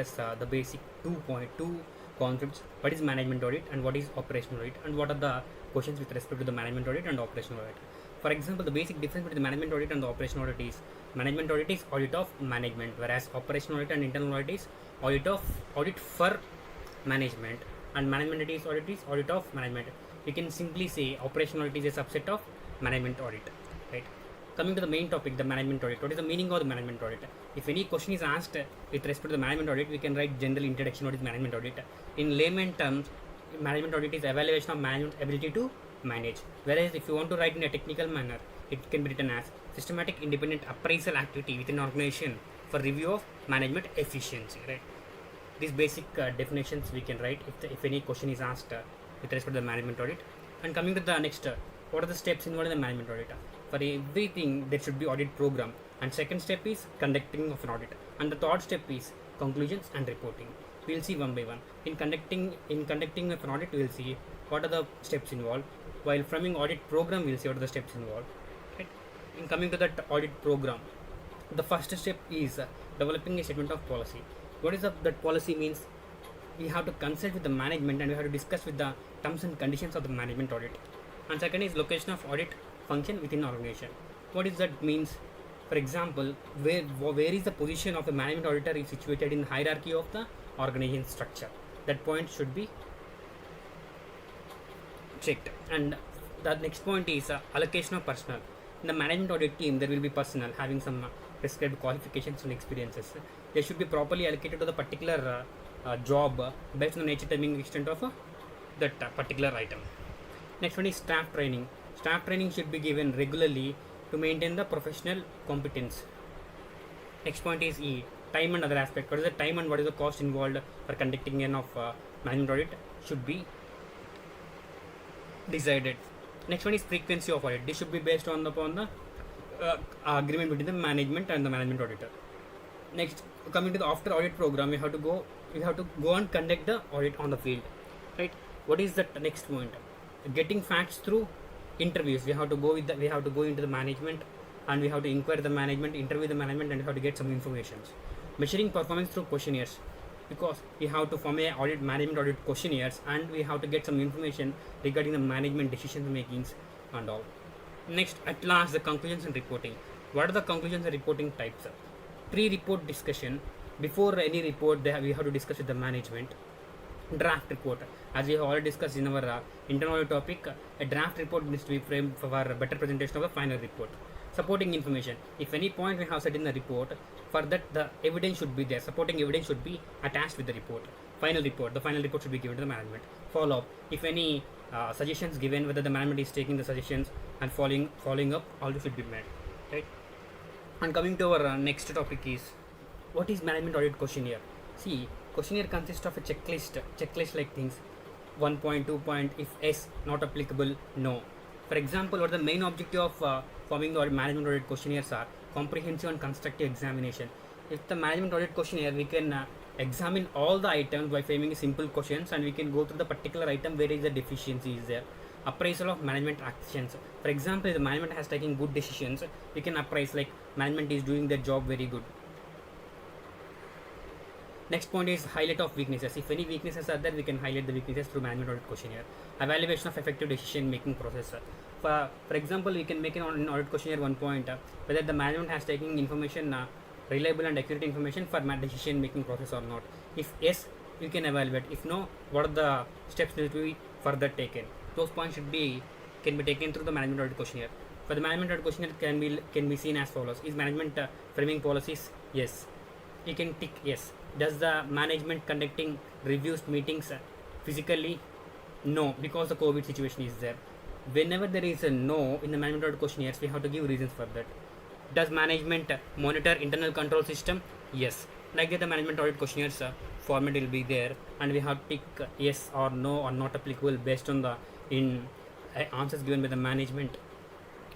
discuss the basic 2.2 concepts. What is management audit and what is operational audit, and what are the questions with respect to the management audit and operational audit. For example, the basic difference between the management audit and the operational audit is management audit is audit of management, whereas operational audit and internal audit is audit for management, and management audit is audit of management. We can simply say operational audit is a subset of management audit, right? Coming to the main topic, the management audit. What is the meaning of the management audit? If any question is asked with respect to the management audit, we can write general introduction. What is management audit? In layman terms, management audit is evaluation of management ability to manage. Whereas if you want to write in a technical manner, it can be written as systematic independent appraisal activity within an organization for review of management efficiency, right? These basic definitions we can write if any question is asked with respect to the management audit. And coming to the next, what are the steps involved in the management audit? For everything, there should be audit program, and second step is conducting of an audit, and the third step is conclusions and reporting. We will see one by one. In conducting of an audit, we will see what are the steps involved. While framing audit program, we will see what are the steps involved. Right? In coming to that audit program, the first step is developing a statement of policy. What is that policy means? We have to consult with the management and we have to discuss with the terms and conditions of the management audit. And second is location of audit function within organization. What is that means? For example, where is the position of a management auditor is situated in the hierarchy of the organization structure? That point should be checked. And the next point is allocation of personnel. In the management audit team, there will be personnel having some prescribed qualifications and experiences. They should be properly allocated to the particular job based on the nature, timing, extent of that particular item. Next one is staff training. Staff training should be given regularly to maintain the professional competence. Next point is E, time and other aspect. What is the time and what is the cost involved for conducting an of management audit should be decided. Next one is frequency of audit. This should be based upon the agreement between the management and the management auditor. Next, coming to the after audit program, we have to go and conduct the audit on the field, right? What is the next point? Getting facts through interviews. We have to go into the management and we have to inquire the management, interview the management, and we have to get some information. Measuring performance through questionnaires, because we have to form a management audit questionnaires and we have to get some information regarding the management decision makings and all. Next, at last, the conclusions and reporting. What are the conclusions and reporting types? Pre-report discussion. Before any report, we have to discuss with the management. Draft report. As we have already discussed in our internal topic, a draft report needs to be framed for a better presentation of the final report. Supporting information. If any point we have said in the report, for that the evidence should be there. Supporting evidence should be attached with the report. Final report. The final report should be given to the management. Follow up. If any suggestions given, whether the management is taking the suggestions and following up, all should be made. Right. And coming to our next topic is, what is management audit questionnaire? See, questionnaire consists of a checklist like things. 1 point, 2 point, if yes, not applicable, no. For example, what the main objective of forming the management audit questionnaires are comprehensive and constructive examination. If the management audit questionnaire, we can examine all the items by framing simple questions, and we can go through the particular item where is the deficiency is there. Appraisal of management actions. For example, if the management has taken good decisions, we can appraise like management is doing their job very good. Next point is highlight of weaknesses. If any weaknesses are there, we can highlight the weaknesses through management audit questionnaire. Evaluation of effective decision making process. For example, we can make an audit questionnaire 1 point whether the management has taken information reliable and accurate information for decision making process or not. If yes, you can evaluate. If no, what are the steps need to be further taken? Those points can be taken through the management audit questionnaire. For the management audit questionnaire can be seen as follows: is management framing policies? Yes. You can tick yes. Does the management conducting reviews meetings physically? No, because the COVID situation is there. Whenever there is a no in the management audit questionnaires, we have to give reasons for that. Does management monitor internal control system? Yes. Like that, the management audit questionnaires format will be there, and we have to tick yes or no or not applicable based on the answers given by the management,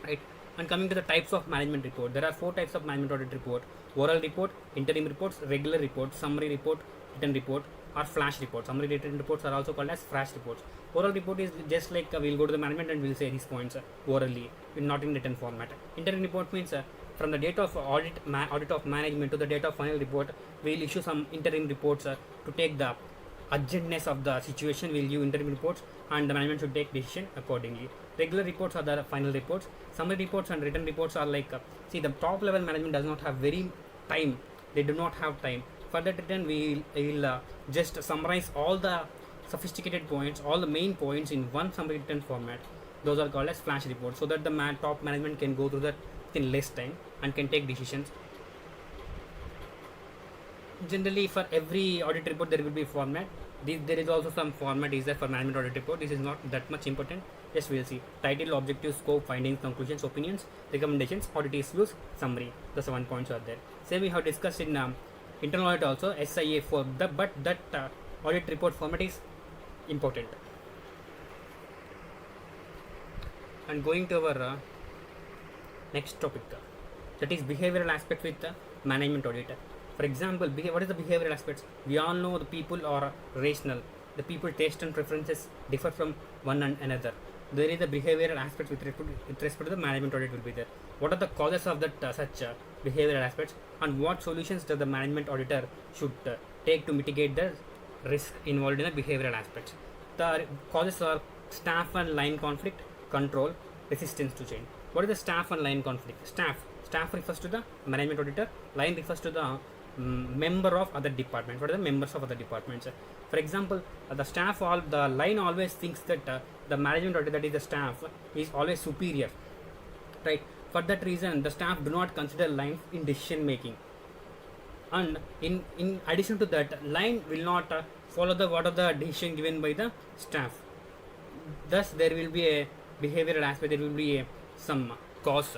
right? And coming to the types of management report, there are 4 types of management audit report: oral report, interim reports, regular report, summary report, written report, or flash reports. Summary written reports are also called as flash reports. Oral report is just like we'll go to the management and we'll say these points orally, not in written format. Interim report means from the date of audit of management to the date of final report, we'll issue some interim reports to take the urgentness of the situation. We'll give interim reports and the management should take decision accordingly. Regular reports are the final reports. Summary reports and written reports are like see, the top level management does not have very time. They do not have time. For that return, we will just summarize all the sophisticated points, all the main points in one summary written format. Those are called as flash reports, so that the top management can go through that in less time and can take decisions. Generally, for every audit report, there will be format. There is also some format is there for management audit report. This is not that much important. Yes, we'll see. Title, objective, scope, findings, conclusions, opinions, recommendations, audit issues, summary. The 7 points are there. Same we have discussed in internal audit also, SIA for the, but that audit report format is important. And going to our next topic, that is behavioral aspects with management audit. For example, what is the behavioral aspects? We all know the people are rational. The people taste and preferences differ from one and another. There is a behavioral aspect with respect to the management audit will be there. What are the causes of that such behavioral aspects, and what solutions does the management auditor should take to mitigate the risk involved in the behavioral aspects? The causes are staff and line conflict, control, resistance to change. What is the staff and line conflict? Staff refers to the management auditor. Line refers to the member of other department. What are the members of other departments? For example, the line always thinks that the management auditor, that is the staff, is always superior, right? For that reason, the staff do not consider line in decision making, and in addition to that, line will not follow the what are the decision given by the staff. Thus, there will be a behavioral aspect. There will be some cause.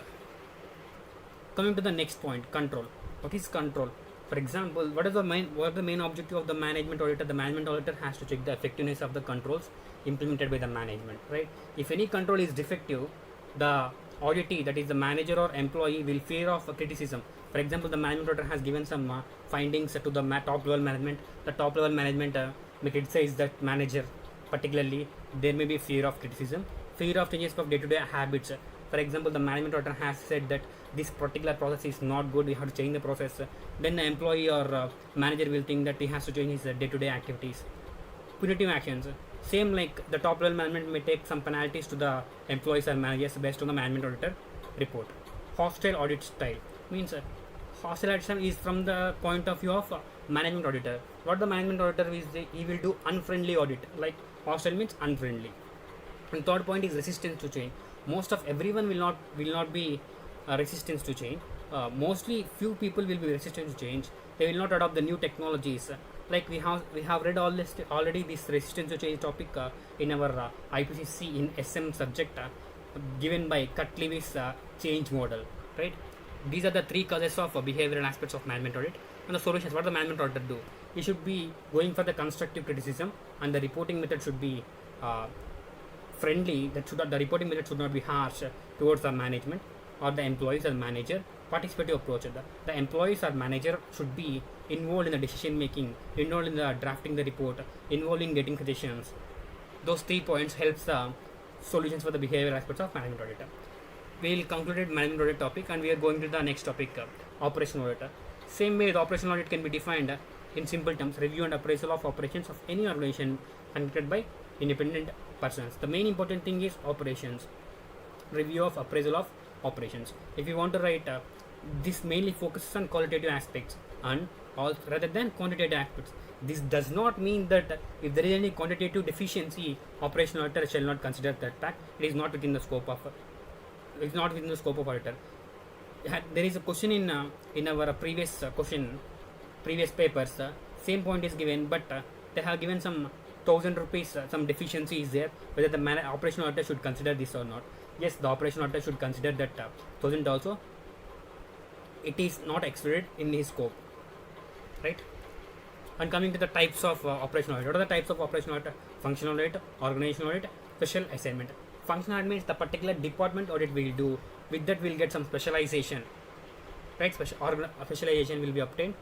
Coming to the next point, control. What is control? For example, what is the main objective of the management auditor? The management auditor has to check the effectiveness of the controls implemented by the management, right? If any control is defective, the auditee, that is the manager or employee, will fear of criticism. For example, the management auditor has given some findings to the top level management. The top level management may criticize that manager. Particularly, there may be fear of criticism, fear of changes of day-to-day habits. For example, the management auditor has said that this particular process is not good, we have to change the process. Then the employee or manager will think that he has to change his day-to-day activities. Punitive actions. Same like the top level management may take some penalties to the employees or managers based on the management auditor report. Hostile audit style means hostile audit is from the point of view of management auditor. What the management auditor is, he will do unfriendly audit. Like hostile means unfriendly. And third point is resistance to change. Most of everyone will not be resistance to change. Mostly few people will be resistant to change. They will not adopt the new technologies. Like we have read already this resistance to change topic in our IPCC in SM subject given by Cutlevy's change model, right? These are the 3 causes of behavioral aspects of management audit. And the solutions, what the management auditor do? He should be going for the constructive criticism, and the reporting method should be friendly. The reporting method should not be harsh towards the management or the employees or manager. Participative approach. The employees or manager should be involved in the decision making, involved in the drafting the report, involved in getting suggestions. Those 3 points helps the solutions for the behavioral aspects of management audit. We will conclude management audit topic, and we are going to the next topic, operational audit. Same way, the operational audit can be defined in simple terms: review and appraisal of operations of any organization conducted by independent persons. The main important thing is operations. Review of appraisal of operations. If you want to write, this mainly focuses on qualitative aspects and all rather than quantitative aspects. This does not mean that if there is any quantitative deficiency, operational auditor shall not consider that fact. It is not within the scope of auditor. There is a question in our previous papers. Same point is given, but they have given some 1,000 rupees. Some deficiency is there. Whether the operational auditor should consider this or not. Yes, the operational auditor should consider that 1,000 also. It is not excluded in his scope, right? And coming to the types of operational audit. What are the types of operational audit? Functional audit, organizational audit, special assignment. Functional audit means the particular department audit we will do. With that, we will get some specialization, right? Specialization will be obtained.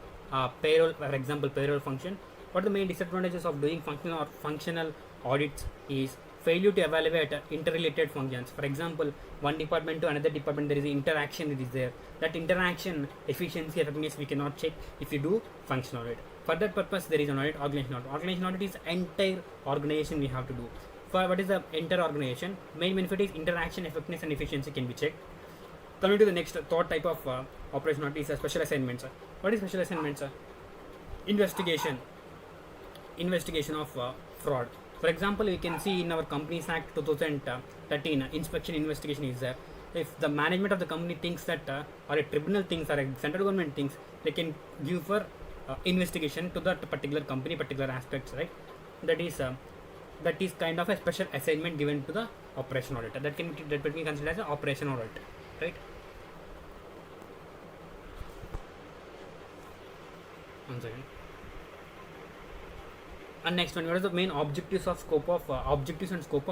Payroll, for example, payroll function. What are the main disadvantages of doing functional audits is failure to evaluate interrelated functions. For example, one department to another department, there is interaction that is there. That interaction, efficiency, effectiveness we cannot check if you do functional audit. For that purpose, there is an audit, organization audit. Organization audit is entire organization we have to do. For what is the entire organization, main benefit is interaction, effectiveness and efficiency can be checked. Coming to the next third type of operation audit is special assignments. What is special assignments? Investigation of fraud. For example, we can see in our Companies Act 2013, inspection investigation is there. If the management of the company thinks that or a tribunal thinks or a central government thinks, they can give for investigation to that particular company, particular aspects, right? That is kind of a special assignment given to the operation auditor. That can be considered as an operation audit, right? One second. And next one, what is the main objectives and scope of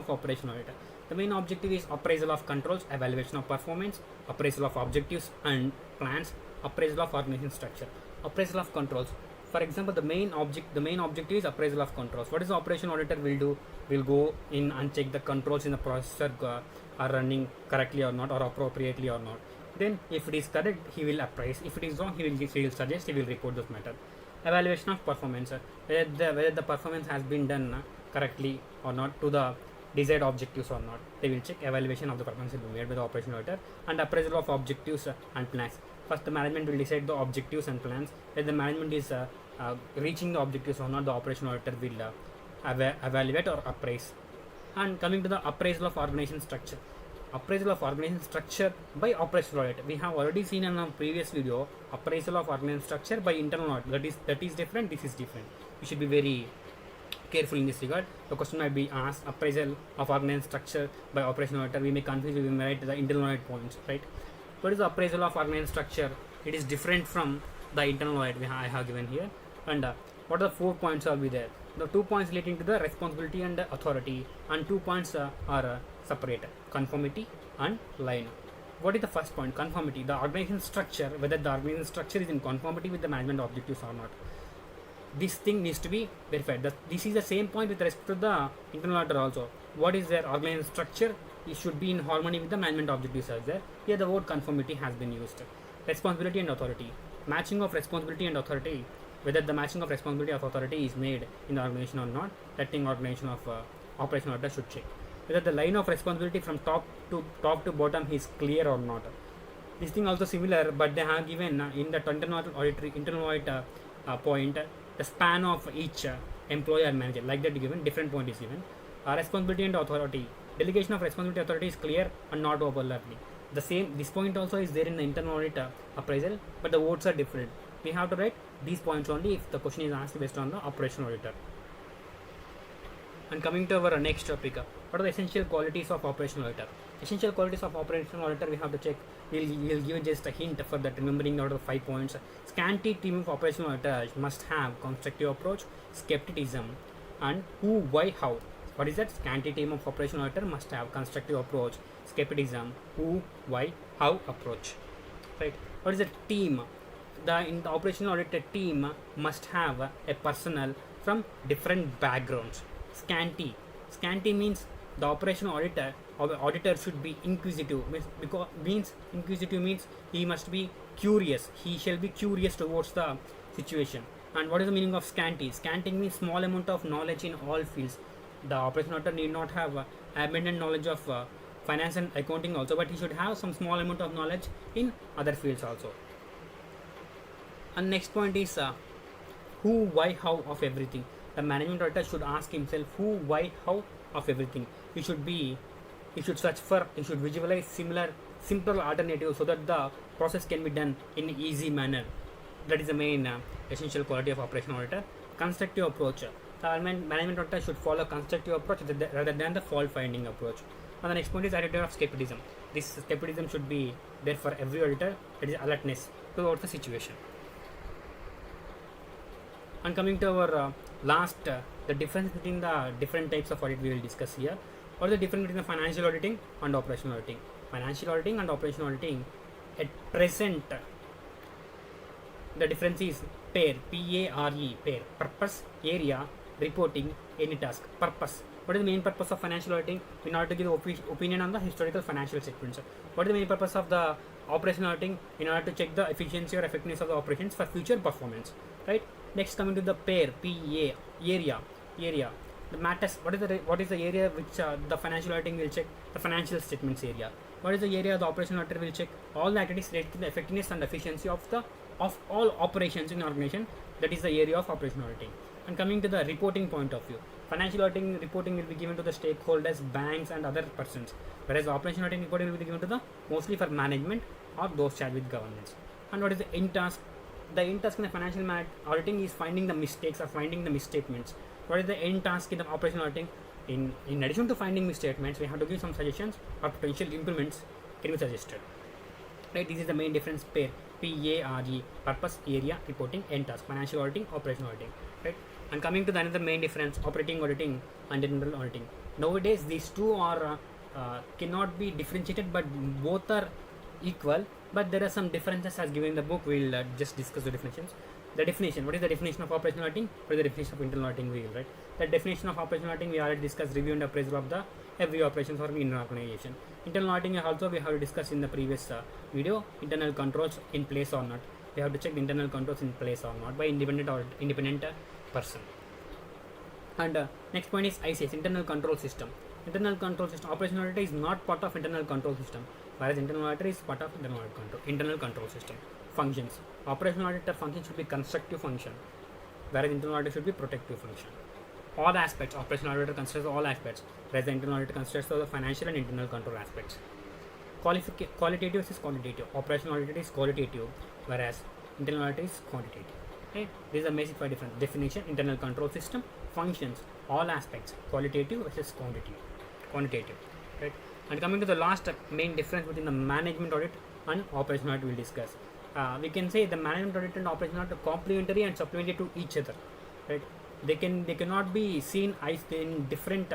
operation audit? The main objective is appraisal of controls, evaluation of performance, appraisal of objectives and plans, appraisal of organization structure, appraisal of controls. For example, the main objective is appraisal of controls. What is the operation auditor will do? Will go in and check the controls in the process are running correctly or not, or appropriately or not. Then, if it is correct, he will appraise. If it is wrong, he will suggest. He will report this matter. Evaluation of performance, whether the performance has been done correctly or not to the desired objectives or not. They will check. Evaluation of the performance will be made by the operation auditor. And appraisal of objectives and plans. First, the management will decide the objectives and plans. Whether the management is reaching the objectives or not, the operation auditor will evaluate or appraise. And coming to the appraisal of organization structure. Appraisal of organization structure by operational audit. We have already seen in our previous video appraisal of organization structure by internal audit. That is different. This is different. You should be very careful in this regard. The question might be asked: appraisal of organization structure by operational auditor. We may confuse. We may write the internal audit points, right? What is the appraisal of organization structure? It is different from the internal audit I have given here. And what are the 4 points will be there? The 2 points relating to the responsibility and authority, and 2 points are separate: conformity and line. What is the first point? Conformity. The organization structure, whether the organization structure is in conformity with the management objectives or not. This thing needs to be verified. This is the same point with respect to the internal auditor also. What is their organization structure? It should be in harmony with the management objectives as there. Here the word conformity has been used. Responsibility and authority. Matching of responsibility and authority. Whether the matching of responsibility of authority is made in the organization or not, that thing organization of operation auditor should check. Whether the line of responsibility from top to bottom is clear or not. This thing also similar, but they have given in the internal audit point the span of each employee or manager. Like that given, different point is given. Responsibility and authority. Delegation of responsibility authority is clear and not overlapping. This point also is there in the internal audit appraisal, but the words are different. We have to write these points only if the question is asked based on the operation auditor. And coming to our next topic, what are the essential qualities of operational auditor? Essential qualities of operational auditor we have to check. We'll give just a hint for that, remembering out of the 5 points. Scanty team of operational auditors must have constructive approach, skepticism, and who, why, how. What is that? Scanty team of operational auditor must have constructive approach, skepticism, who, why, how approach. Right? What is a team? In the operational auditor team must have a personnel from different backgrounds. Scanty means the operational auditor should be inquisitive. Inquisitive means he must be curious. He shall be curious towards the situation. And what is the meaning of scanty? Scanty means small amount of knowledge in all fields. The operational auditor need not have abundant knowledge of finance and accounting also, but he should have some small amount of knowledge in other fields also. And next point is who, why, how of everything. The management auditor should ask himself who, why, how of everything. He should visualize simpler alternatives so that the process can be done in an easy manner. That is the main essential quality of operational auditor. Constructive approach. The management auditor should follow constructive approach rather than the fault finding approach. And the next point is attitude of skepticism. This skepticism should be there for every auditor. It is alertness towards the situation. And coming to our last, the difference between the different types of audit we will discuss here. What is the difference between the financial auditing and operational auditing? Financial auditing and operational auditing, at present, the difference is PARE, P-A-R-E, PARE, purpose, area, reporting, any task. Purpose. What is the main purpose of financial auditing? In order to give opinion on the historical financial statements. What is the main purpose of the operational auditing? In order to check the efficiency or effectiveness of the operations for future performance. Right? Next, coming to the PARE, P-A, area. The matters. What is the area which the financial auditing will check? The financial statements area. What is the area the operational auditor will check? All the activities related to the effectiveness and efficiency of all operations in organization. That is the area of operational auditing. And coming to the reporting point of view, financial auditing reporting will be given to the stakeholders, banks, and other persons, whereas operational auditing reporting will be given to the mostly for management or those charged with governance. And what is the end task? The end task in the financial auditing is finding the mistakes or finding the misstatements. What is the end task in the operational auditing? In addition to finding misstatements, we have to give some suggestions or potential improvements can be suggested. Right? This is the main difference. PARE, P-A-R-E, purpose, area, reporting, end task, financial auditing, operational auditing. Right? And coming to the another main difference, operating auditing and internal auditing. Nowadays, these two are cannot be differentiated, but both are equal. But there are some differences as given in the book. We'll just discuss the definitions. The definition. What is the definition of operational auditing? What is the definition of internal auditing? We will, right? The definition of operational auditing we already discussed. Review and appraisal of the every operations for in organization. Internal auditing also we have discussed in the previous video. Internal controls in place or not. We have to check the internal controls in place or not by independent person. And next point is ICS, internal control system. Internal control system. Operational auditor is not part of internal control system, whereas internal auditor is part of internal control system. Functions. Operational auditor function should be constructive function, whereas internal auditor should be protective function. All aspects. Operational auditor considers all aspects, whereas the internal auditor considers the financial and internal control aspects. Qualitative versus quantitative. Operational auditor is qualitative, whereas internal auditor is quantitative. Right? This is a basic difference. Definition: internal control system, functions, all aspects, qualitative versus quantitative. Right? And coming to the last main difference between the management audit and operational audit, we'll discuss. We can say the management audit and operational audit are complementary and supplementary to each other. Right? They cannot be seen as in different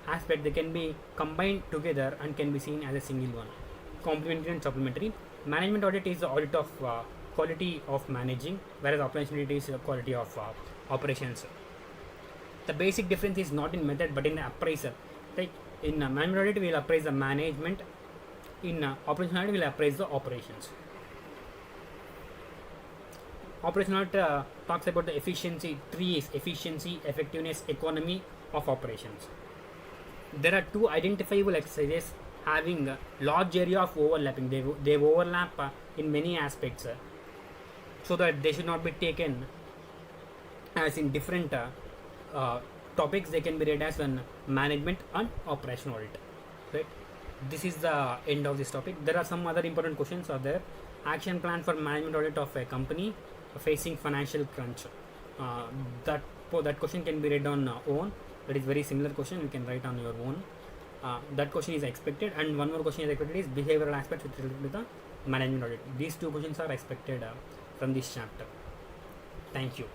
aspects. They can be combined together and can be seen as a single one. Complementary and supplementary. Management audit is the audit of quality of managing, whereas operational audit is the quality of operations. The basic difference is not in method but in the appraisal. Right? In management audit we will appraise the management. In operational audit we will appraise the operations. Operational audit talks about the efficiency. 3 is efficiency, effectiveness, economy of operations. There are 2 identifiable exercises having a large area of overlapping. They overlap in many aspects, so that they should not be taken as in different topics. They can be read as an management and operational audit. Right? This is the end of this topic. There are some other important questions are there. Action plan for management audit of a company facing financial crunch. That question can be read on own. That is very similar question. You can write on your own. That question is expected, and one more question is expected is behavioral aspects with related to the management audit. These 2 questions are expected from this chapter. Thank you.